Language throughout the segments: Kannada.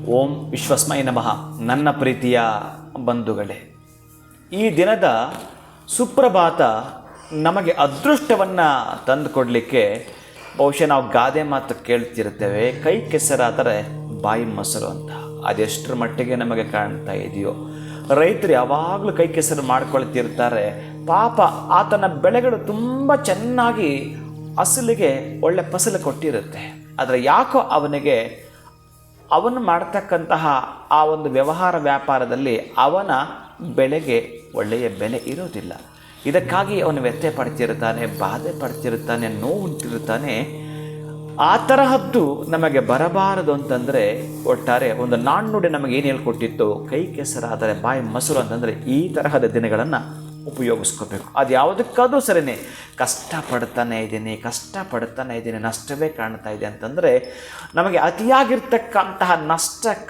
ಓಂ ವಿಶ್ವಸ್ಮೈ ನಮಃ. ನನ್ನ ಪ್ರೀತಿಯ ಬಂಧುಗಳೇ, ಈ ದಿನದ ಸುಪ್ರಭಾತ ನಮಗೆ ಅದೃಷ್ಟವನ್ನು ತಂದುಕೊಡಲಿಕ್ಕೆ ಬಹುಶಃ ನಾವು ಗಾದೆ ಮಾತು ಕೇಳ್ತಿರ್ತೇವೆ, ಕೈ ಕೆಸರಾದರೆ ಬಾಯಿ ಮೊಸರು ಅಂತ. ಅದೆಷ್ಟರ ಮಟ್ಟಿಗೆ ನಮಗೆ ಕಾಣ್ತಾ ಇದೆಯೋ. ರೈತರು ಯಾವಾಗಲೂ ಕೈ ಕೆಸರು ಮಾಡ್ಕೊಳ್ತಿರ್ತಾರೆ. ಪಾಪ ಆತನ ಬೆಳೆಗಳು ತುಂಬ ಚೆನ್ನಾಗಿ ಅಸಲಿಗೆ ಒಳ್ಳೆ ಫಸಲು ಕೊಟ್ಟಿರುತ್ತೆ. ಆದರೆ ಯಾಕೋ ಅವನು ಮಾಡ್ತಕ್ಕಂತಹ ಆ ಒಂದು ವ್ಯವಹಾರ ವ್ಯಾಪಾರದಲ್ಲಿ ಅವನ ಬೆಳೆಗೆ ಒಳ್ಳೆಯ ಬೆಲೆ ಇರೋದಿಲ್ಲ. ಇದಕ್ಕಾಗಿ ಅವನು ವ್ಯತ್ಯಯ ಪಡ್ತಿರ್ತಾನೆ, ಬಾಧೆ ಪಡ್ತಿರ್ತಾನೆ, ನೋವುಂಟಿರ್ತಾನೆ. ಆ ತರಹದ್ದು ನಮಗೆ ಬರಬಾರದು ಅಂತಂದರೆ ಒಟ್ಟಾರೆ ಒಂದು ನಾಣ್ಣುಡಿ ನಮಗೆ ಏನು ಹೇಳ್ಕೊಟ್ಟಿತ್ತು, ಕೈ ಕೆಸರಾದರೆ ಬಾಯಿ ಮೊಸರು ಅಂತಂದರೆ ಈ ತರಹದ ದಿನಗಳನ್ನು ಉಪಯೋಗಿಸ್ಕೋಬೇಕು. ಅದು ಯಾವುದಕ್ಕಾದ್ರೂ ಸರಿಯೇ. ಕಷ್ಟಪಡ್ತಾನೆ ಇದ್ದೀನಿ, ನಷ್ಟವೇ ಕಾಣ್ತಾ ಇದೆ ಅಂತಂದರೆ ನಮಗೆ ಅತಿಯಾಗಿರ್ತಕ್ಕಂತಹ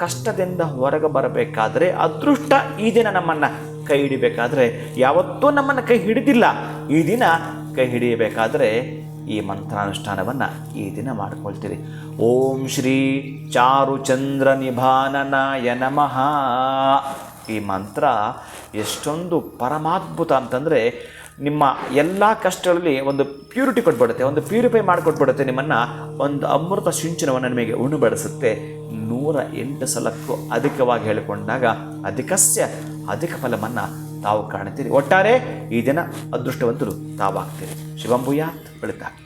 ಕಷ್ಟದಿಂದ ಹೊರಗೆ ಬರಬೇಕಾದ್ರೆ, ಅದೃಷ್ಟ ಈ ದಿನ ನಮ್ಮನ್ನು ಕೈ ಹಿಡಿಬೇಕಾದ್ರೆ, ಯಾವತ್ತೂ ನಮ್ಮನ್ನು ಕೈ ಹಿಡಿದಿಲ್ಲ, ಈ ದಿನ ಕೈ ಹಿಡಿಯಬೇಕಾದ್ರೆ ಈ ಮಂತ್ರಾನುಷ್ಠಾನವನ್ನು ಈ ದಿನ ಮಾಡ್ಕೊಳ್ತೀರಿ. ಓಂ ಶ್ರೀ ಚಾರುಚಂದ್ರ ನಿಭಾನನಾಯ ನಮಃ. ಈ ಮಂತ್ರ ಎಷ್ಟೊಂದು ಪರಮಾದ್ಭುತ ಅಂತಂದರೆ ನಿಮ್ಮ ಎಲ್ಲ ಕಷ್ಟಗಳಲ್ಲಿ ಒಂದು ಪ್ಯೂರಿಟಿ ಕೊಟ್ಬಿಡುತ್ತೆ, ಒಂದು ಪ್ಯೂರಿಫೈ ಮಾಡಿಕೊಟ್ಬಿಡುತ್ತೆ. ನಿಮ್ಮನ್ನು ಒಂದು ಅಮೃತ ಸಿಂಚನವನ್ನು ನಿಮಗೆ ಉಣಬಡಿಸುತ್ತೆ. 108 ಸಲಕ್ಕೂ ಅಧಿಕವಾಗಿ ಹೇಳಿಕೊಂಡಾಗ ಅಧಿಕ ಫಲವನ್ನು ತಾವು ಕಾಣ್ತೀರಿ. ಒಟ್ಟಾರೆ ಈ ದಿನ ಅದೃಷ್ಟವಂತರು ತಾವಾಗ್ತೀರಿ. ಶಿವಂಭೂಯಾತ್. ಒಳಿತಾಗಿ.